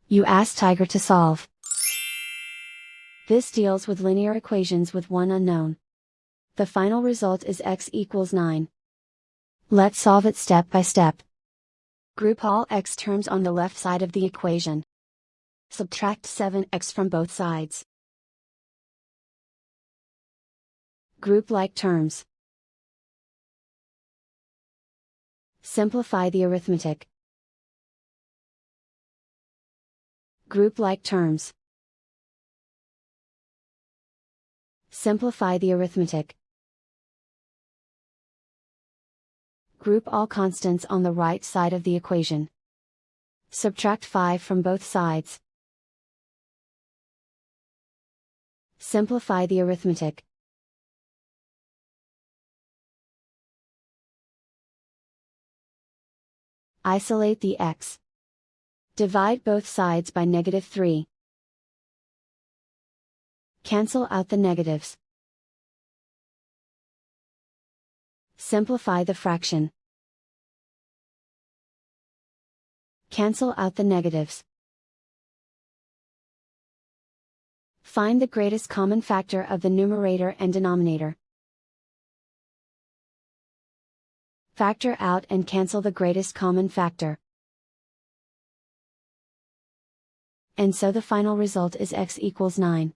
You ask Tiger to solve. This deals with linear equations with one unknown. The final result is x equals 9. Let's solve it step by step. Group all x terms on the left side of the equation. Subtract 7x from both sides. Group like terms. Simplify the arithmetic. Group like terms. Simplify the arithmetic. Group all constants on the right side of the equation. Subtract 5 from both sides. Simplify the arithmetic. Isolate the x. Divide both sides by -3. Cancel out the negatives. Simplify the fraction. Cancel out the negatives. Find the greatest common factor of the numerator and denominator. Factor out and cancel the greatest common factor. And so the final result is x equals 9.